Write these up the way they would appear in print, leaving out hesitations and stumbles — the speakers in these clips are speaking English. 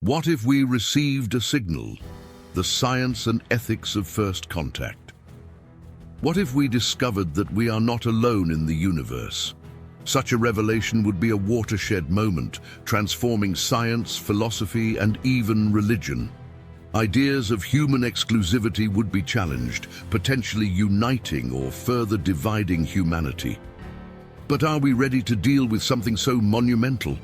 What if we received a signal? The science and ethics of first contact. What if we discovered that we are not alone in the universe? Such a revelation would be a watershed moment, transforming science, philosophy, and even religion. Ideas of human exclusivity would be challenged, potentially uniting or further dividing humanity. But are we ready to deal with something so monumental?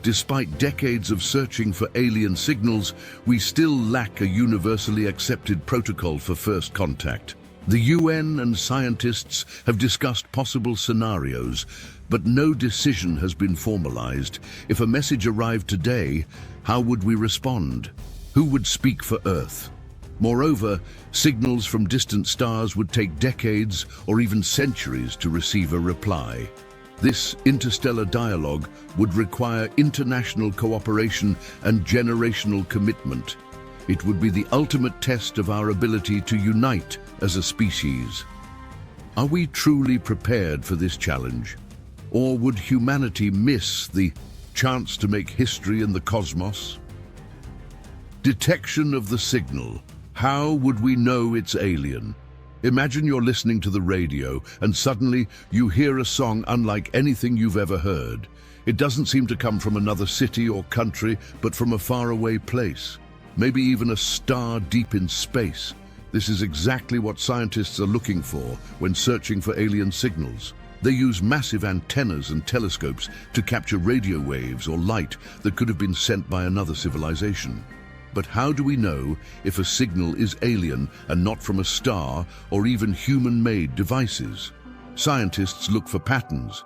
Despite decades of searching for alien signals, we still lack a universally accepted protocol for first contact. The UN and scientists have discussed possible scenarios, but no decision has been formalized. If a message arrived today, how would we respond? Who would speak for Earth? Moreover, signals from distant stars would take decades or even centuries to receive a reply. This interstellar dialogue would require international cooperation and generational commitment. It would be the ultimate test of our ability to unite as a species. Are we truly prepared for this challenge? Or would humanity miss the chance to make history in the cosmos? Detection of the signal. How would we know it's alien? Imagine you're listening to the radio and suddenly you hear a song unlike anything you've ever heard. It doesn't seem to come from another city or country, but from a faraway place. Maybe even a star deep in space. This is exactly what scientists are looking for when searching for alien signals. They use massive antennas and telescopes to capture radio waves or light that could have been sent by another civilization. But how do we know if a signal is alien and not from a star or even human-made devices? Scientists look for patterns.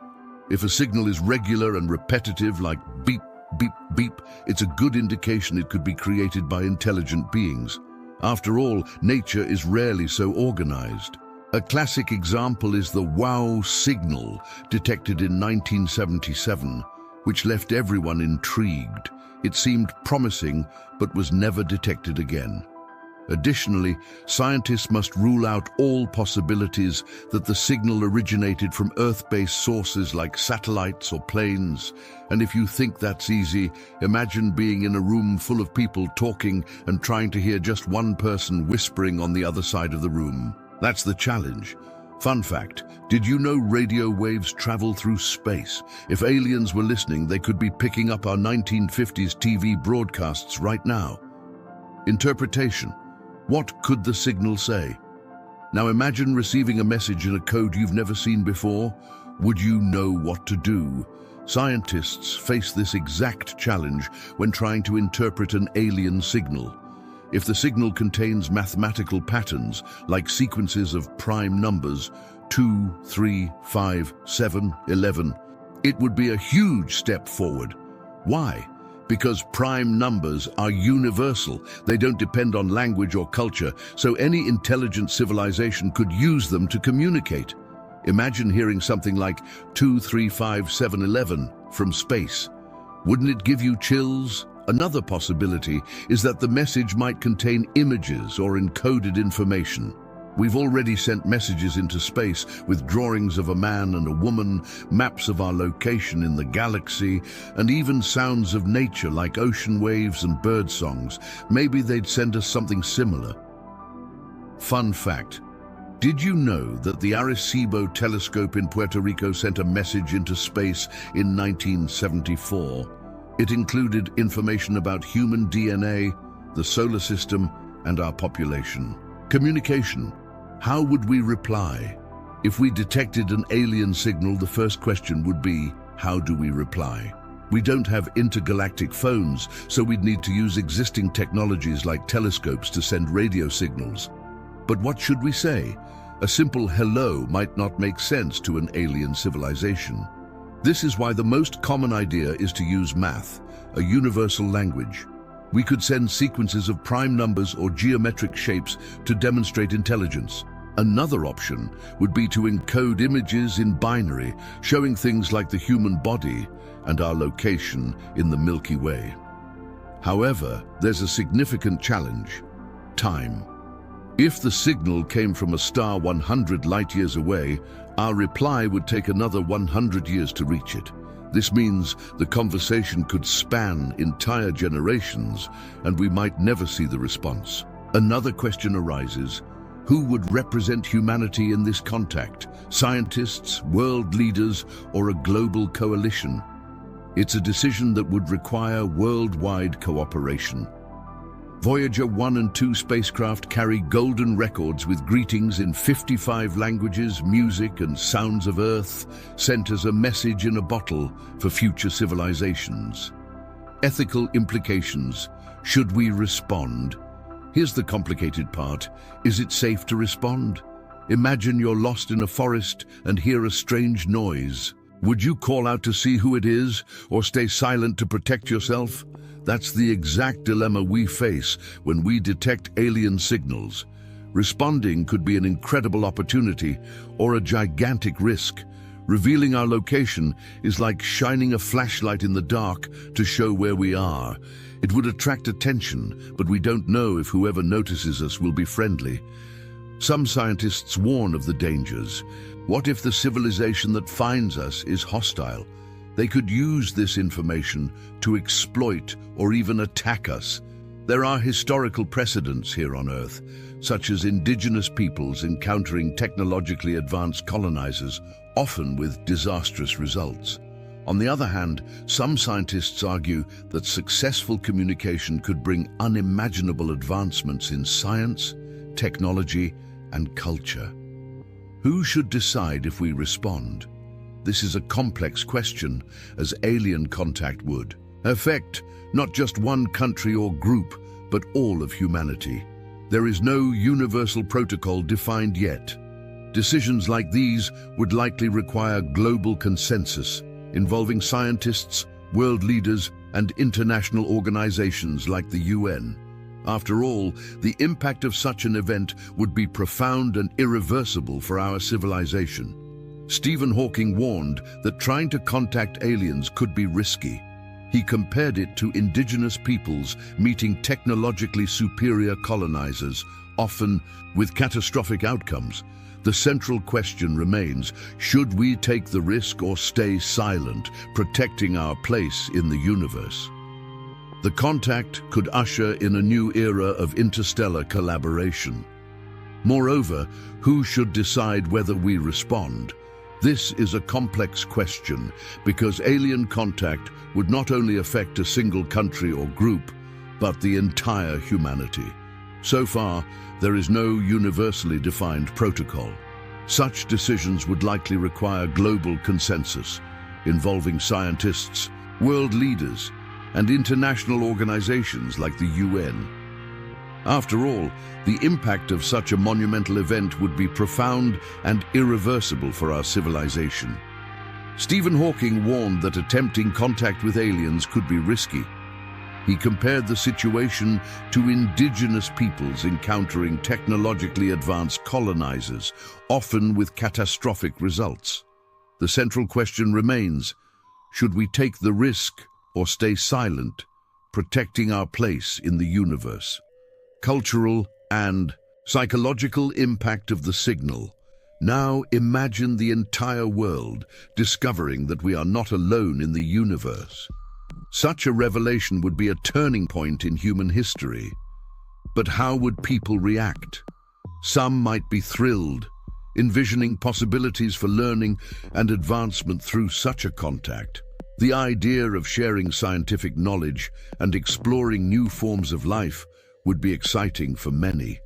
If a signal is regular and repetitive, like beep, beep, beep, it's a good indication it could be created by intelligent beings. After all, nature is rarely so organized. A classic example is the wow signal detected in 1977, which left everyone intrigued. It seemed promising, but was never detected again. Additionally, scientists must rule out all possibilities that the signal originated from Earth-based sources like satellites or planes. And if you think that's easy, imagine being in a room full of people talking and trying to hear just one person whispering on the other side of the room. That's the challenge. Fun fact, did you know radio waves travel through space? If aliens were listening, they could be picking up our 1950s TV broadcasts right now. Interpretation. What could the signal say? Now imagine receiving a message in a code you've never seen before. Would you know what to do? Scientists face this exact challenge when trying to interpret an alien signal. If the signal contains mathematical patterns, like sequences of prime numbers, 2, 3, 5, 7, 11, it would be a huge step forward. Why? Because prime numbers are universal. They don't depend on language or culture, so any intelligent civilization could use them to communicate. Imagine hearing something like 2, 3, 5, 7, 11 from space. Wouldn't it give you chills? Another possibility is that the message might contain images or encoded information. We've already sent messages into space with drawings of a man and a woman, maps of our location in the galaxy, and even sounds of nature like ocean waves and bird songs. Maybe they'd send us something similar. Fun fact. Did you know that the Arecibo telescope in Puerto Rico sent a message into space in 1974? It included information about human DNA, the solar system, and our population. Communication. How would we reply? If we detected an alien signal, the first question would be, how do we reply? We don't have intergalactic phones, so we'd need to use existing technologies like telescopes to send radio signals. But what should we say? A simple hello might not make sense to an alien civilization. This is why the most common idea is to use math, a universal language. We could send sequences of prime numbers or geometric shapes to demonstrate intelligence. Another option would be to encode images in binary, showing things like the human body and our location in the Milky Way. However, there's a significant challenge: time. If the signal came from a star 100 light-years away, our reply would take another 100 years to reach it. This means the conversation could span entire generations, and we might never see the response. Another question arises: who would represent humanity in this contact? Scientists, world leaders, or a global coalition? It's a decision that would require worldwide cooperation. Voyager 1 and 2 spacecraft carry golden records with greetings in 55 languages, music and sounds of Earth, sent as a message in a bottle for future civilizations. Ethical implications. Should we respond? Here's the complicated part. Is it safe to respond? Imagine you're lost in a forest and hear a strange noise. Would you call out to see who it is, or stay silent to protect yourself? That's the exact dilemma we face when we detect alien signals. Responding could be an incredible opportunity or a gigantic risk. Revealing our location is like shining a flashlight in the dark to show where we are. It would attract attention, but we don't know if whoever notices us will be friendly. Some scientists warn of the dangers. What if the civilization that finds us is hostile? They could use this information to exploit or even attack us. There are historical precedents here on Earth, such as indigenous peoples encountering technologically advanced colonizers, often with disastrous results. On the other hand, some scientists argue that successful communication could bring unimaginable advancements in science, technology, and culture. Who should decide if we respond? This is a complex question, as alien contact would affect not just one country or group, but all of humanity. There is no universal protocol defined yet. Decisions like these would likely require global consensus, involving scientists, world leaders, and international organizations like the UN. After all, the impact of such an event would be profound and irreversible for our civilization. Stephen Hawking warned that trying to contact aliens could be risky. He compared it to indigenous peoples meeting technologically superior colonizers, often with catastrophic outcomes. The central question remains, should we take the risk or stay silent, protecting our place in the universe? The contact could usher in a new era of interstellar collaboration. Moreover, who should decide whether we respond? This is a complex question because alien contact would not only affect a single country or group, but the entire humanity. So far, there is no universally defined protocol. Such decisions would likely require global consensus, involving scientists, world leaders, and international organizations like the UN. After all, the impact of such a monumental event would be profound and irreversible for our civilization. Stephen Hawking warned that attempting contact with aliens could be risky. He compared the situation to indigenous peoples encountering technologically advanced colonizers, often with catastrophic results. The central question remains, should we take the risk or stay silent, protecting our place in the universe? Cultural and psychological impact of the signal. Now imagine the entire world discovering that we are not alone in the universe. Such a revelation would be a turning point in human history. But how would people react? Some might be thrilled, envisioning possibilities for learning and advancement through such a contact. The idea of sharing scientific knowledge and exploring new forms of life would be exciting for many.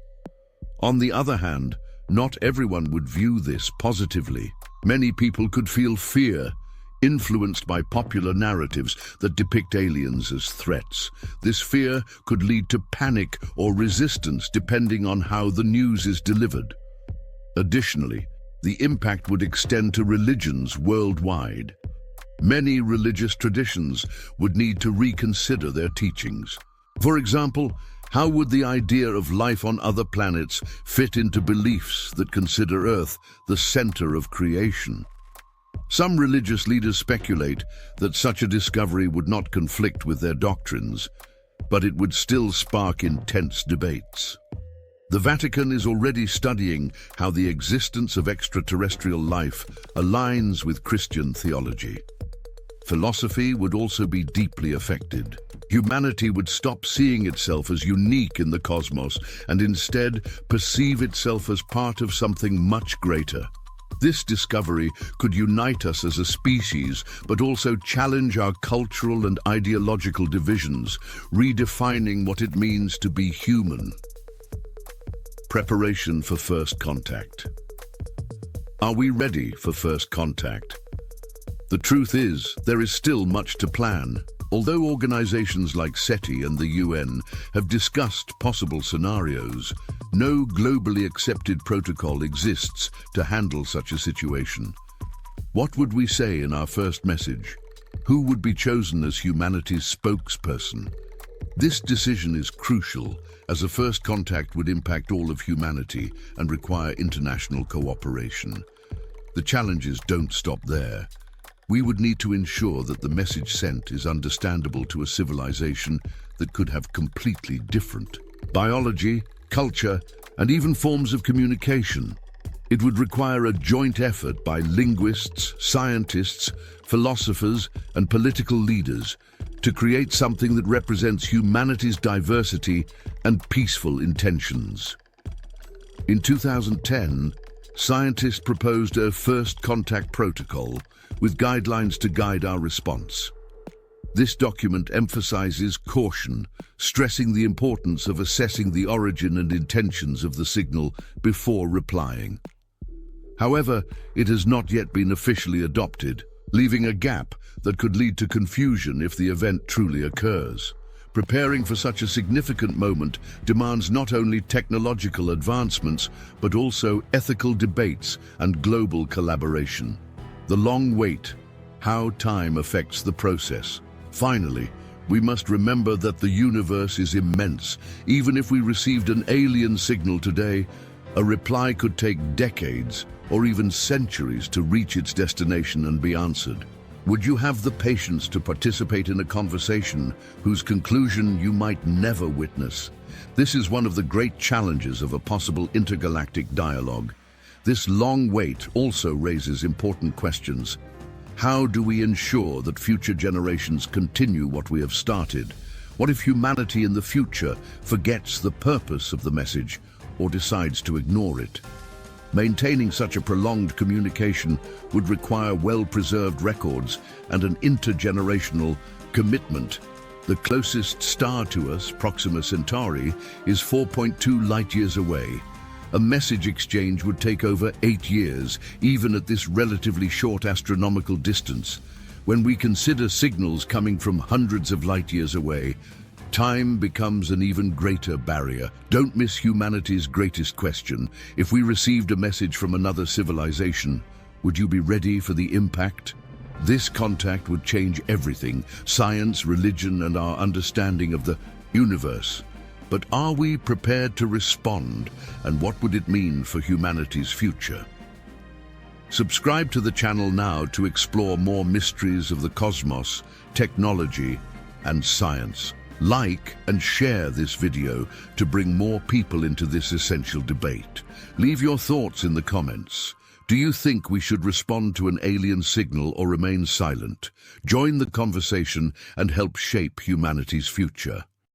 On the other hand, not everyone would view this positively. Many people could feel fear, influenced by popular narratives that depict aliens as threats. This fear could lead to panic or resistance depending on how the news is delivered. Additionally, the impact would extend to religions worldwide. Many religious traditions would need to reconsider their teachings. For example, how would the idea of life on other planets fit into beliefs that consider Earth the center of creation? Some religious leaders speculate that such a discovery would not conflict with their doctrines, but it would still spark intense debates. The Vatican is already studying how the existence of extraterrestrial life aligns with Christian theology. Philosophy would also be deeply affected. Humanity would stop seeing itself as unique in the cosmos and instead perceive itself as part of something much greater. This discovery could unite us as a species, but also challenge our cultural and ideological divisions, redefining what it means to be human. Preparation for first contact. Are we ready for first contact? The truth is, there is still much to plan. Although organizations like SETI and the UN have discussed possible scenarios, no globally accepted protocol exists to handle such a situation. What would we say in our first message? Who would be chosen as humanity's spokesperson? This decision is crucial, as a first contact would impact all of humanity and require international cooperation. The challenges don't stop there. We would need to ensure that the message sent is understandable to a civilization that could have completely different biology, culture, and even forms of communication. It would require a joint effort by linguists, scientists, philosophers, and political leaders to create something that represents humanity's diversity and peaceful intentions. In 2010, scientists proposed a first contact protocol with guidelines to guide our response. This document emphasizes caution, stressing the importance of assessing the origin and intentions of the signal before replying. However, it has not yet been officially adopted, leaving a gap that could lead to confusion if the event truly occurs. Preparing for such a significant moment demands not only technological advancements, but also ethical debates and global collaboration. The long wait, how time affects the process. Finally, we must remember that the universe is immense. Even if we received an alien signal today, a reply could take decades or even centuries to reach its destination and be answered. Would you have the patience to participate in a conversation whose conclusion you might never witness? This is one of the great challenges of a possible intergalactic dialogue. This long wait also raises important questions. How do we ensure that future generations continue what we have started? What if humanity in the future forgets the purpose of the message or decides to ignore it? Maintaining such a prolonged communication would require well-preserved records and an intergenerational commitment. The closest star to us, Proxima Centauri, is 4.2 light-years away. A message exchange would take over 8 years, even at this relatively short astronomical distance. When we consider signals coming from hundreds of light-years away, time becomes an even greater barrier. Don't miss humanity's greatest question. If we received a message from another civilization, would you be ready for the impact? This contact would change everything: science, religion, and our understanding of the universe. But are we prepared to respond, and what would it mean for humanity's future? Subscribe to the channel now to explore more mysteries of the cosmos, technology, and science. Like and share this video to bring more people into this essential debate. Leave your thoughts in the comments. Do you think we should respond to an alien signal or remain silent? Join the conversation and help shape humanity's future.